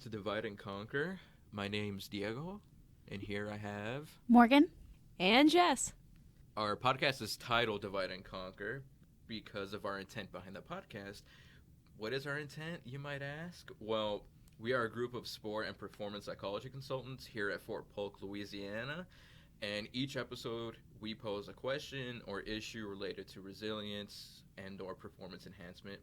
to Divide and Conquer. My name's Diego, and here I have Morgan. And Jess. Our podcast is titled Divide and Conquer because of our intent behind the podcast. What is our intent, you might ask? Well, we are a group of sport and performance psychology consultants here at Fort Polk, Louisiana. And each episode, we pose a question or issue related to resilience and or performance enhancement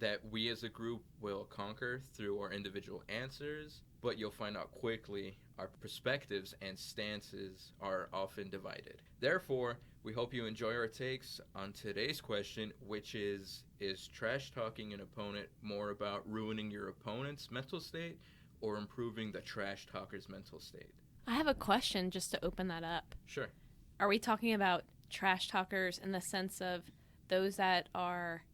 that we as a group will conquer through our individual answers, but you'll find out quickly our perspectives and stances are often divided. Therefore, we hope you enjoy our takes on today's question, which is trash talking an opponent more about ruining your opponent's mental state or improving the trash talker's mental state? I have a question just to open that up. Sure. Are we talking about trash talkers in the sense of those that are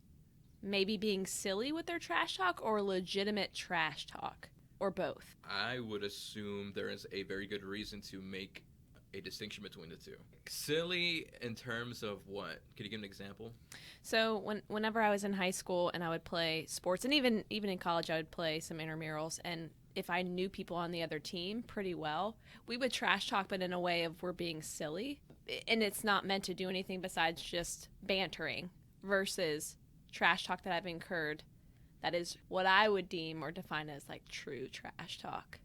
maybe being silly with their trash talk or legitimate trash talk, or both? I would assume there is a very good reason to make a distinction between the two. Silly in terms of what? Could you give an example? So whenever I was in high school and I would play sports, and even in college I would play some intramurals, and if I knew people on the other team pretty well, we would trash talk, but in a way of we're being silly. And it's not meant to do anything besides just bantering versus trash talk that I've incurred that is what I would deem or define as like true trash talk.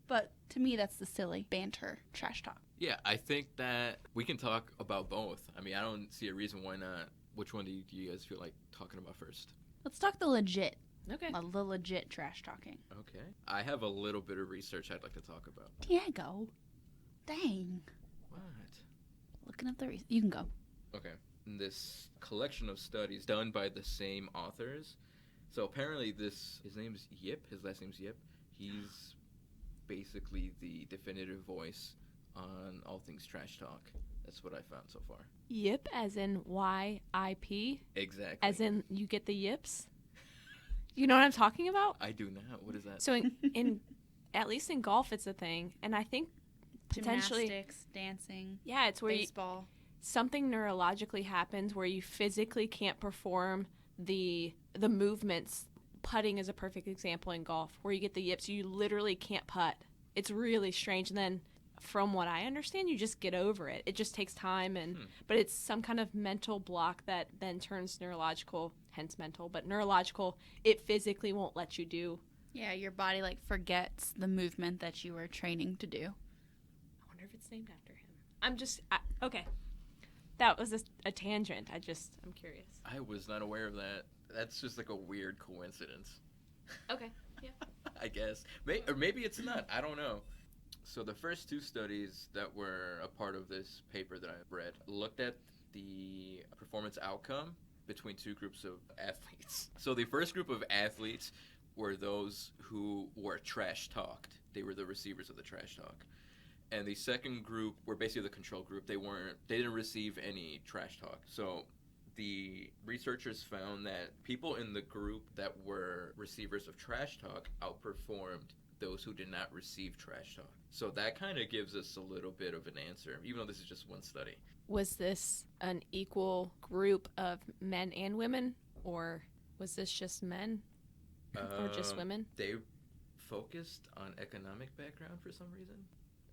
But to me, that's the silly banter trash talk. Yeah, I think that we can talk about both. I mean, I don't see a reason why not. Which one do you guys feel like talking about first? Let's talk the legit. Okay. The legit trash talking. Okay. I have a little bit of research I'd like to talk about. Diego. Dang. What? Looking up the you can go. Okay. This collection of studies done by the same authors. So apparently his name's Yip, his last name's Yip. He's basically the definitive voice on all things trash talk. That's what I found so far. Yip as in Y-I-P? Exactly. As in you get the yips? You know what I'm talking about? I do not. What is that? So in at least in golf it's a thing, and I think potentially Gymnastics, dancing, yeah, it's where baseball. something neurologically happens where you physically can't perform the movements. Putting is a perfect example in golf, where you get the yips. You literally can't putt. It's really strange. And then, from what I understand, you just get over it. It just takes time, but it's some kind of mental block that then turns neurological, hence mental, but neurological. It physically won't let you do. Yeah, your body forgets the movement that you were training to do. I wonder if it's named after him. Okay. That was a tangent. I'm curious. I was not aware of that. That's just like a weird coincidence. Okay, yeah. I guess. Or maybe it's not. I don't know. So the first two studies that were a part of this paper that I read looked at the performance outcome between two groups of athletes. So the first group of athletes were those who were trash talked. They were the receivers of the trash talk. And the second group were basically the control group. They didn't receive any trash talk. So the researchers found that people in the group that were receivers of trash talk outperformed those who did not receive trash talk. So that kind of gives us a little bit of an answer, even though this is just one study. Was this an equal group of men and women, or was this just men or just women? They focused on economic background for some reason.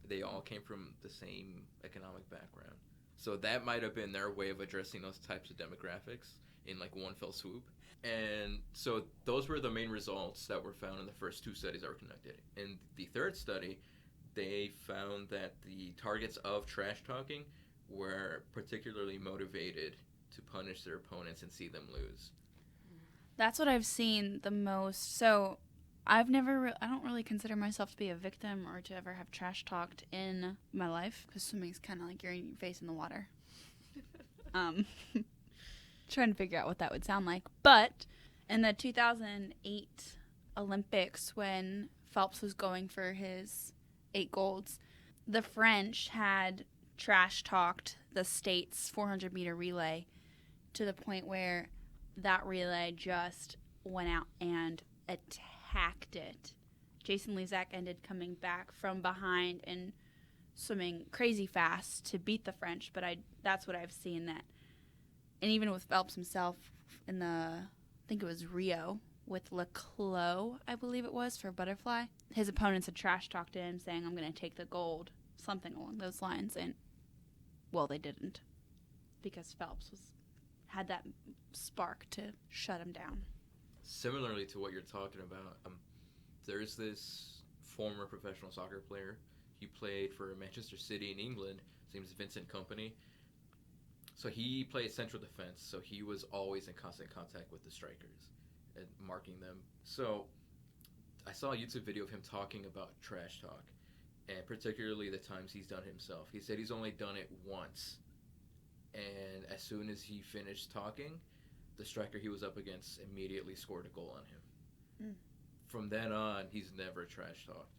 They all came from the same economic background. So that might have been their way of addressing those types of demographics in one fell swoop. And so those were the main results that were found in the first two studies that were conducted. In the third study, they found that the targets of trash talking were particularly motivated to punish their opponents and see them lose. That's what I've seen the most. So I don't really consider myself to be a victim or to ever have trash talked in my life, because swimming's kind of like you're in your face in the water. Trying to figure out what that would sound like. But in the 2008 Olympics, when Phelps was going for his 8 golds, the French had trash talked the state's 400-meter relay to the point where that relay just went out and attacked it. Jason Lezak ended coming back from behind and swimming crazy fast to beat the French, but that's what I've seen. That, and even with Phelps himself in I think it was Rio, with Leclos, I believe it was, for butterfly. His opponents had trash talked him, saying, I'm going to take the gold, something along those lines. And, well, they didn't, because Phelps had that spark to shut him down. Similarly to what you're talking about, there's this former professional soccer player. He played for Manchester City in England. His name is Vincent Kompany. So he played central defense, so he was always in constant contact with the strikers and marking them. So I saw a YouTube video of him talking about trash talk, and particularly the times he's done it himself. He said he's only done it once, and as soon as he finished talking, the striker he was up against immediately scored a goal on him. From then on, he's never trash talked.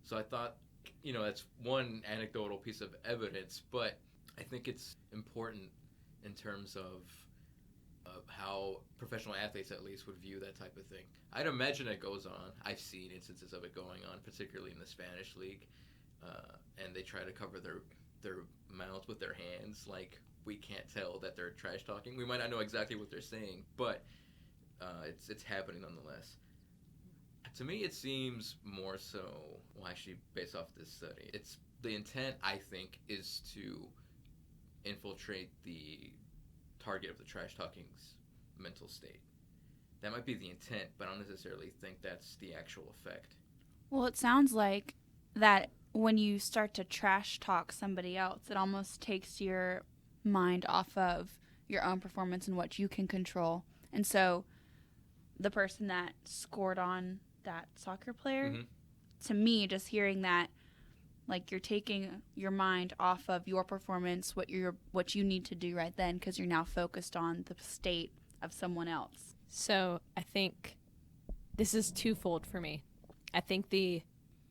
So I thought, that's one anecdotal piece of evidence, but I think it's important in terms of how professional athletes, at least, would view that type of thing. I'd imagine it goes on. I've seen instances of it going on, particularly in the Spanish league, and they try to cover their mouths with their hands, like we can't tell that they're trash talking. We might not know exactly what they're saying, but it's happening nonetheless. To me, it seems more so, well, actually, based off this study, it's the intent, I think, is to infiltrate the target of the trash talking's mental state. That might be the intent, but I don't necessarily think that's the actual effect. Well, it sounds like that when you start to trash talk somebody else, it almost takes your mind off of your own performance and what you can control. And so the person that scored on that soccer player, to me, just hearing that, like, you're taking your mind off of your performance, what you need to do right then, because you're now focused on the state of someone else. So I think this is twofold for me. I think the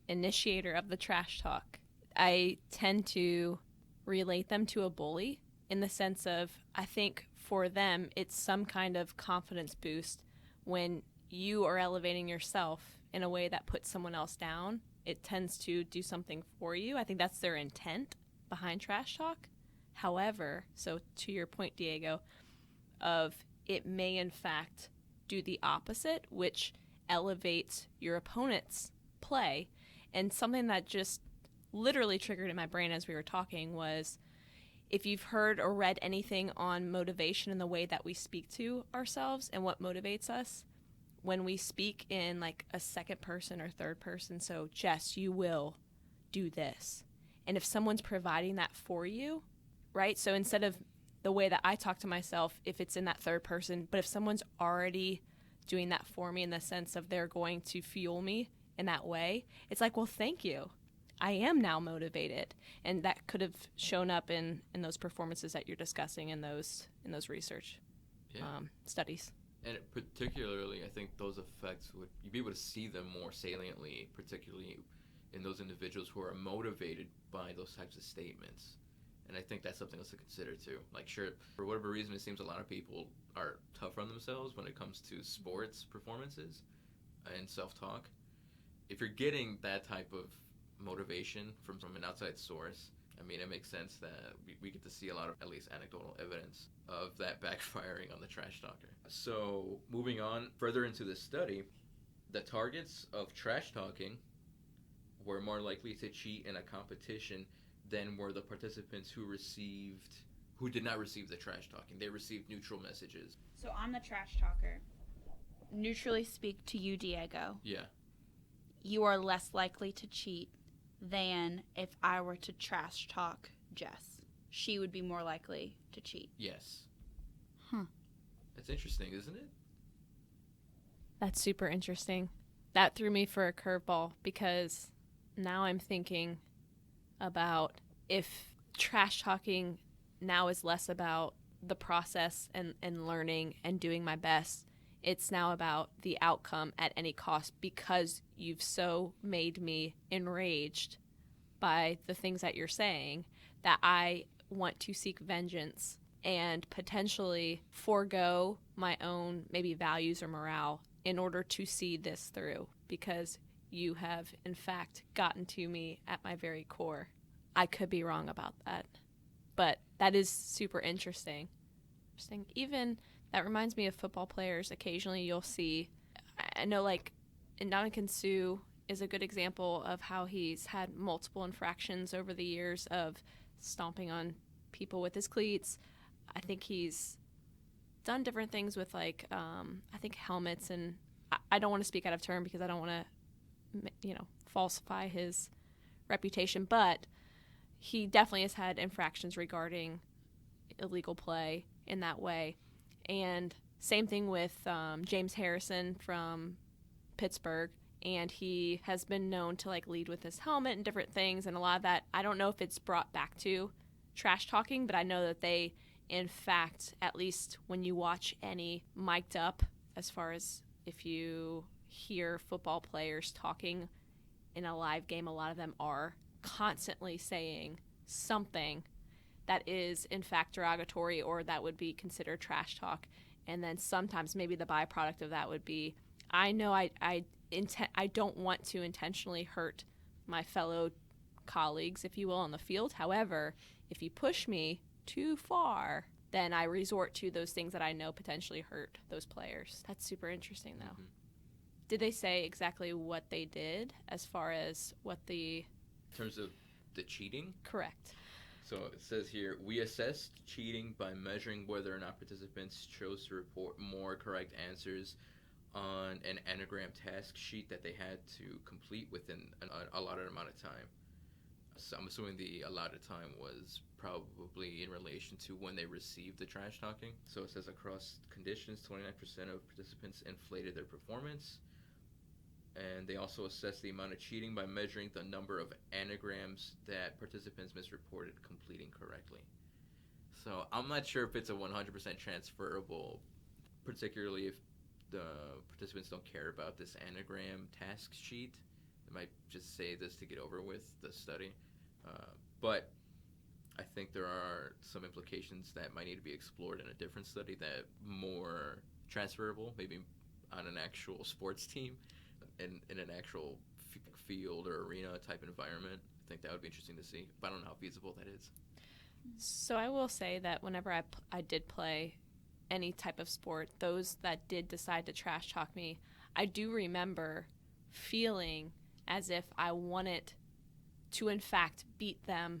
initiator of the trash talk, I tend to relate them to a bully in the sense of, I think for them, it's some kind of confidence boost when you are elevating yourself in a way that puts someone else down. It tends to do something for you. I think that's their intent behind trash talk. However, so to your point, Diego, of it may in fact do the opposite, which elevates your opponent's play. And something that just literally triggered in my brain as we were talking was, if you've heard or read anything on motivation and the way that we speak to ourselves and what motivates us, when we speak in like a second person or third person, so Jess, you will do this. And if someone's providing that for you, right? So instead of the way that I talk to myself, if it's in that third person, but if someone's already doing that for me in the sense of they're going to fuel me in that way, it's like, well, thank you. I am now motivated. And that could have shown up in those performances that you're discussing in those research studies. And particularly, I think those effects you'd be able to see them more saliently, particularly in those individuals who are motivated by those types of statements. And I think that's something else to consider too. Like, sure, for whatever reason, it seems a lot of people are tough on themselves when it comes to sports performances and self-talk. If you're getting that type of motivation from an outside source, I mean, it makes sense that we get to see a lot of, at least anecdotal evidence of that backfiring on the trash talker. So moving on further into this study, the targets of trash talking were more likely to cheat in a competition than were the participants who did not receive the trash talking. They received neutral messages. So I'm the trash talker. Neutrally speak to you, Diego. Yeah. You are less likely to cheat than if I were to trash talk Jess. She would be more likely to cheat. Yes. Huh. That's interesting, isn't it? That's super interesting. That threw me for a curveball because now I'm thinking about if trash talking now is less about the process and learning and doing my best. It's now about the outcome at any cost because you've so made me enraged by the things that you're saying that I want to seek vengeance and potentially forego my own maybe values or morale in order to see this through because you have in fact gotten to me at my very core. I could be wrong about that, but that is super interesting. Even that reminds me of football players. Occasionally you'll see I know, like, Ndamukong Suh is a good example of how he's had multiple infractions over the years of stomping on people with his cleats. I think he's done different things with, like, I think helmets, and I don't want to speak out of turn because I don't want to, falsify his reputation, but he definitely has had infractions regarding illegal play in that way. And same thing with James Harrison from Pittsburgh, and he has been known to, like, lead with his helmet and different things, and a lot of that, I don't know if it's brought back to trash talking, but I know that they, in fact, at least when you watch any mic'd up, as far as if you hear football players talking in a live game, a lot of them are constantly saying something that is, in fact, derogatory or that would be considered trash talk. And then sometimes maybe the byproduct of that would be, I know I don't want to intentionally hurt my fellow colleagues, if you will, on the field. However, if you push me too far, then I resort to those things that I know potentially hurt those players. That's super interesting, though. Mm-hmm. Did they say exactly what they did as far as what the... In terms of the cheating? Correct. So it says here, we assessed cheating by measuring whether or not participants chose to report more correct answers on an anagram task sheet that they had to complete within an allotted amount of time. So I'm assuming the allotted time was probably in relation to when they received the trash talking. So it says across conditions, 29% of participants inflated their performance. And they also assessed the amount of cheating by measuring the number of anagrams that participants misreported completing correctly. So I'm not sure if it's a 100% transferable, particularly if the participants don't care about this anagram task sheet. They might just say this to get over with the study. But I think there are some implications that might need to be explored in a different study that more transferable, maybe on an actual sports team, in an actual field or arena type environment. I think that would be interesting to see, but I don't know how feasible that is. So I will say that whenever I did play any type of sport, those that did decide to trash talk me, I do remember feeling as if I wanted to, in fact, beat them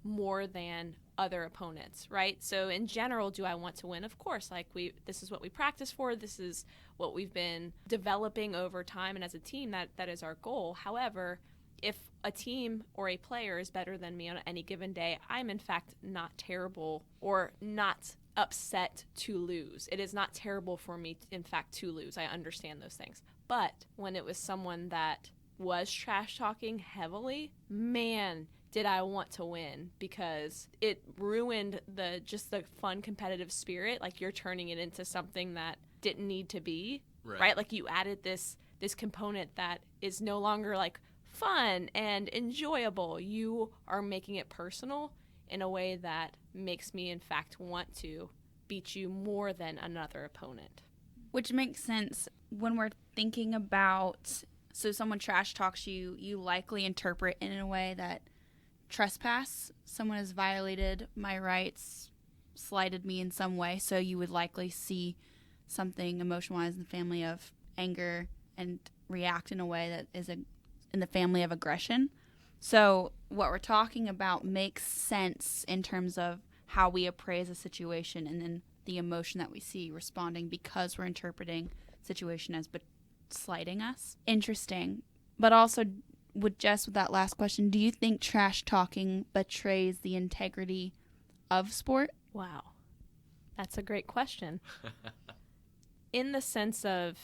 more than other opponents, right? So in general, do I want to win? Of course, like this is what we practice for. This is what we've been developing over time, and as a team, that is our goal. However, if a team or a player is better than me on any given day, I'm in fact not terrible or not upset to lose. It is not terrible for me, in fact, to lose. I understand those things. But when it was someone that was trash talking heavily, man, did I want to win, because it ruined the fun competitive spirit. Like, you're turning it into something that didn't need to be, right? Like, you added this component that is no longer like fun and enjoyable. You are making it personal in a way that makes me, in fact, want to beat you more than another opponent. Which makes sense when we're thinking about, so someone trash talks you, you likely interpret it in a way that trespass, someone has violated my rights, slighted me in some way, so you would likely see something emotion-wise in the family of anger and react in a way that is in the family of aggression. So what we're talking about makes sense in terms of how we appraise a situation and then the emotion that we see responding, because we're interpreting situation as slighting us. Interesting. But also, with that last question, do you think trash talking betrays the integrity of sport? Wow. That's a great question. In the sense of,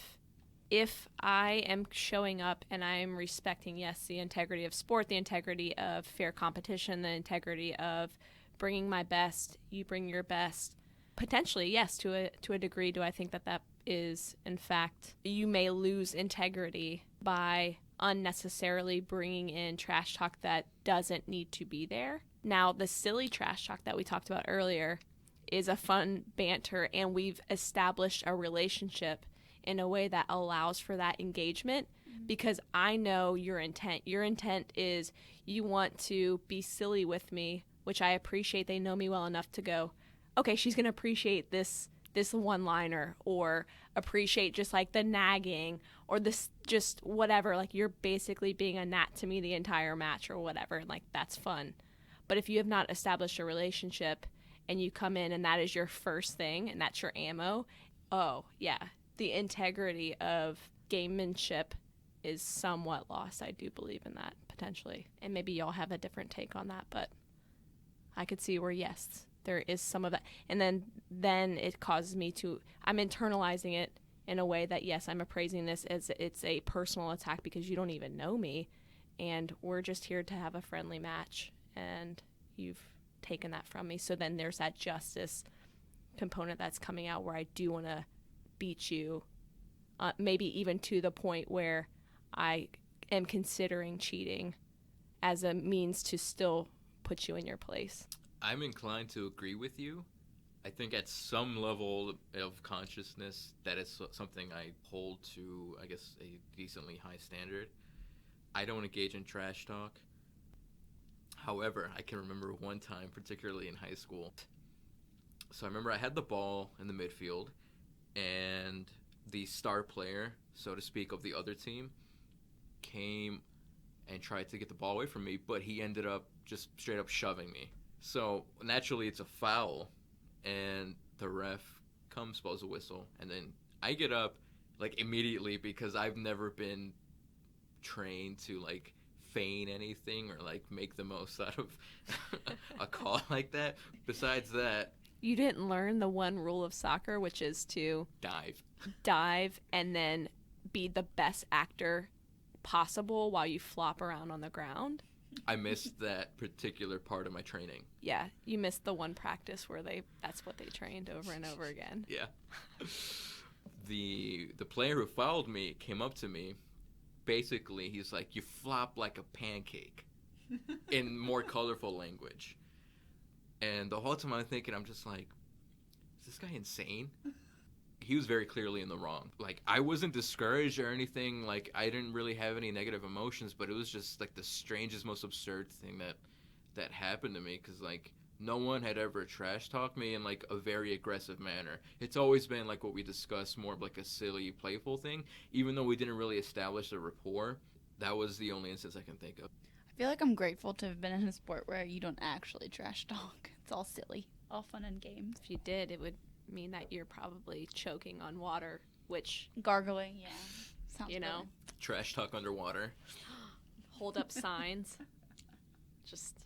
if I am showing up and I am respecting, yes, the integrity of sport, the integrity of fair competition, the integrity of bringing my best, you bring your best, potentially, yes, to a degree, do I think that is, in fact, you may lose integrity by unnecessarily bringing in trash talk that doesn't need to be there. Now, the silly trash talk that we talked about earlier is a fun banter, and we've established a relationship in a way that allows for that engagement, because I know your intent. Your intent is you want to be silly with me, which I appreciate. They know me well enough to go, okay, she's going to appreciate this this one liner, or appreciate just like the nagging or this just whatever. Like, you're basically being a gnat to me the entire match or whatever. Like, that's fun. But if you have not established a relationship and you come in and that is your first thing and that's your ammo, oh yeah, the integrity of gamemanship is somewhat lost. I do believe in that potentially. And maybe y'all have a different take on that, but I could see where, yes, there is some of that. And then it causes me to, I'm internalizing it in a way that, yes, I'm appraising this as it's a personal attack because you don't even know me. And we're just here to have a friendly match. And you've taken that from me. So then there's that justice component that's coming out where I do want to beat you, maybe even to the point where I am considering cheating as a means to still put you in your place. I'm inclined to agree with you. I think at some level of consciousness that is something I hold to, I guess, a decently high standard. I don't engage in trash talk. However, I can remember one time, particularly in high school. So I remember I had the ball in the midfield, and the star player, so to speak, of the other team came and tried to get the ball away from me, but he ended up just straight up shoving me. So naturally it's a foul, and the ref comes, blows a whistle, and then I get up like immediately because I've never been trained to like feign anything or like make the most out of a call like that. Besides that, you didn't learn the one rule of soccer, which is to dive and then be the best actor possible while you flop around on the ground. I missed that particular part of my training. Yeah, you missed the one practice where that's what they trained over and over again. Yeah. The player who fouled me came up to me. Basically, he's like, "You flop like a pancake," in more colorful language. And the whole time I'm thinking, I'm just like, is this guy insane? He was very clearly in the wrong. Like, I wasn't discouraged or anything. Like, I didn't really have any negative emotions, but it was just like the strangest, most absurd thing that happened to me. Because, like, no one had ever trash talked me in like a very aggressive manner. It's always been like what we discussed, more of like a silly, playful thing. Even though we didn't really establish a rapport, that was the only instance I can think of. I feel like I'm grateful to have been in a sport where you don't actually trash talk. It's all silly, all fun and games. If you did, it would mean that you're probably choking on water, which gargling, yeah, sounds you know, good. Trash talk underwater. Hold up signs. Just.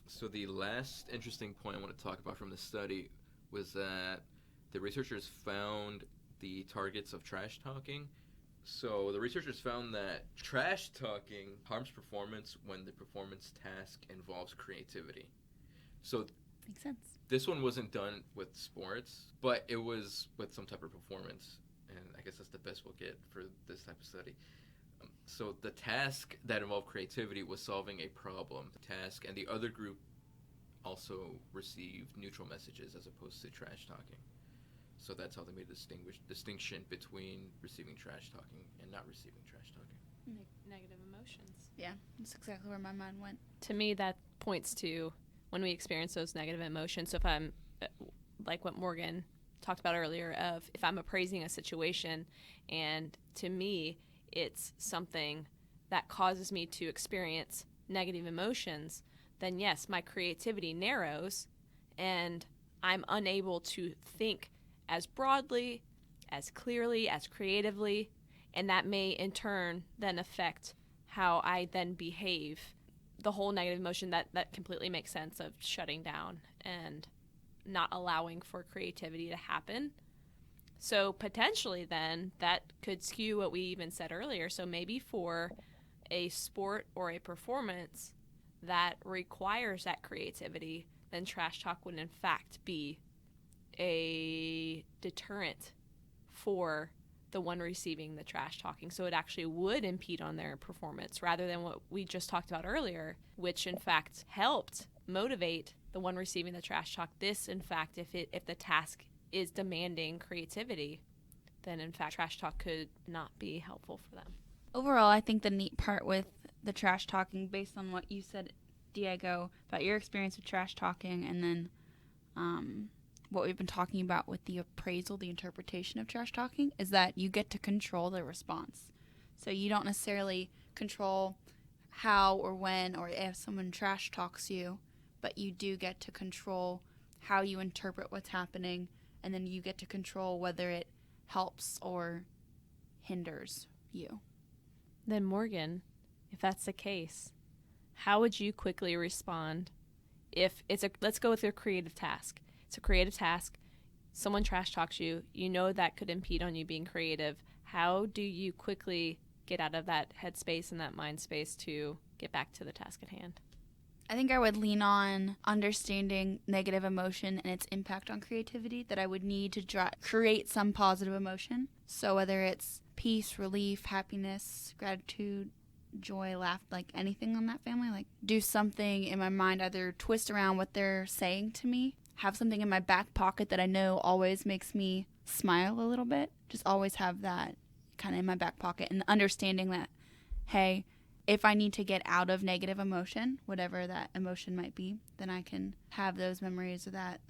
So the last interesting point I want to talk about from the study was that the researchers found the targets of trash talking. So the researchers found that trash talking harms performance when the performance task involves creativity. So makes sense. This one wasn't done with sports, but it was with some type of performance, and I guess that's the best we'll get for this type of study. So the task that involved creativity was solving a problem. The task and the other group also received neutral messages as opposed to trash talking. So that's how they made a distinction between receiving trash talking and not receiving trash talking. Negative emotions. Yeah, that's exactly where my mind went. To me, that points to when we experience those negative emotions. So if I'm, like what Morgan talked about earlier, of if I'm appraising a situation and to me it's something that causes me to experience negative emotions, then yes, my creativity narrows and I'm unable to think as broadly, as clearly, as creatively, and that may in turn then affect how I then behave. The whole negative emotion, that completely makes sense, of shutting down and not allowing for creativity to happen. So potentially then that could skew what we even said earlier. So maybe for a sport or a performance that requires that creativity, then trash talk would in fact be a deterrent for the one receiving the trash talking. So it actually would impede on their performance rather than what we just talked about earlier, which in fact helped motivate the one receiving the trash talk. This, in fact, if the task is demanding creativity, then in fact trash talk could not be helpful for them. Overall, I think the neat part with the trash talking, based on what you said, Diego, about your experience with trash talking, and then what we've been talking about with the appraisal, the interpretation of trash talking, is that you get to control the response. So you don't necessarily control how or when or if someone trash talks you, but you do get to control how you interpret what's happening, and then you get to control whether it helps or hinders you. Then Morgan, if that's the case, how would you quickly respond if let's go with your creative task. It's a creative task. Someone trash talks you. You know that could impede on you being creative. How do you quickly get out of that headspace and that mind space to get back to the task at hand? I think I would lean on understanding negative emotion and its impact on creativity, that I would need to create some positive emotion. So whether it's peace, relief, happiness, gratitude, joy, laugh, like anything on that family, like do something in my mind, either twist around what they're saying to me, have something in my back pocket that I know always makes me smile a little bit. Just always have that kind of in my back pocket, and understanding that, hey, if I need to get out of negative emotion, whatever that emotion might be, then I can have those memories or that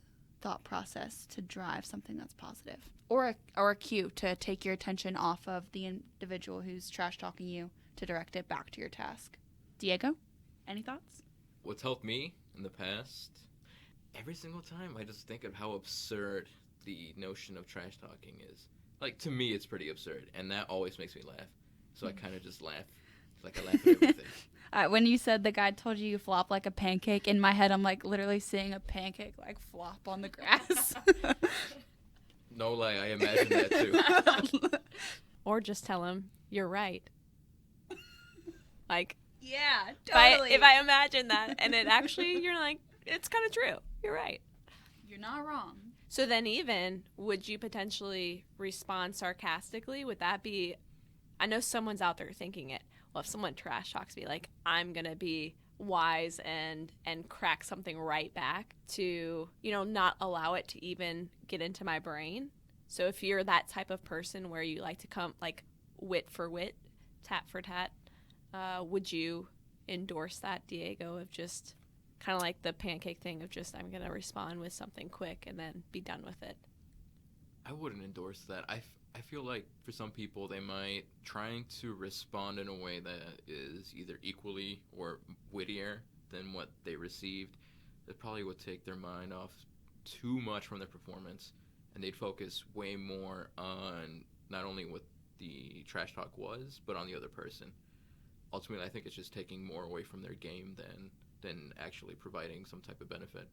thought process to drive something that's positive. Or a cue to take your attention off of the individual who's trash talking you to direct it back to your task. Diego, any thoughts? What's helped me in the past, every single time I just think of how absurd the notion of trash talking is. Like, to me, it's pretty absurd, and that always makes me laugh. So I kind of just laugh. Like, I laugh at everything. When you said the guy told you flop like a pancake, in my head I'm like literally seeing a pancake like flop on the grass. No lie, I imagine that too. Or just tell him, you're right. Like, yeah, totally. If I imagine that, and it actually, you're like, it's kind of true. You're right. You're not wrong. So then even, would you potentially respond sarcastically? Would that be, I know someone's out there thinking it. Well, if someone trash talks me, like, I'm going to be wise and crack something right back to, not allow it to even get into my brain. So if you're that type of person where you like to come, like, wit for wit, tat for tat, would you endorse that, Diego, of just kind of like the pancake thing of just, I'm going to respond with something quick and then be done with it? I wouldn't endorse that. I feel like for some people, they might trying to respond in a way that is either equally or wittier than what they received. That probably would take their mind off too much from their performance, and they'd focus way more on not only what the trash talk was, but on the other person. Ultimately, I think it's just taking more away from their game than actually providing some type of benefit.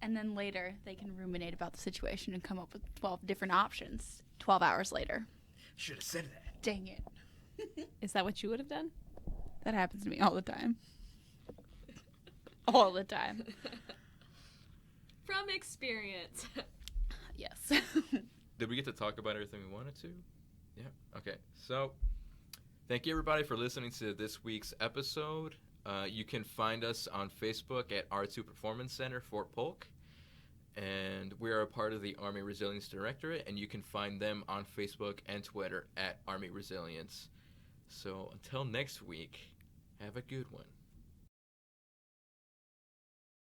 And then later, they can ruminate about the situation and come up with 12 different options 12 hours later. Should have said that. Dang it. Is that what you would have done? That happens to me all the time. All the time. From experience. Yes. Did we get to talk about everything we wanted to? Yeah. Okay. So, thank you everybody for listening to this week's episode. You can find us on Facebook at R2 Performance Center, Fort Polk. And we are a part of the Army Resilience Directorate, and you can find them on Facebook and Twitter at Army Resilience. So until next week, have a good one.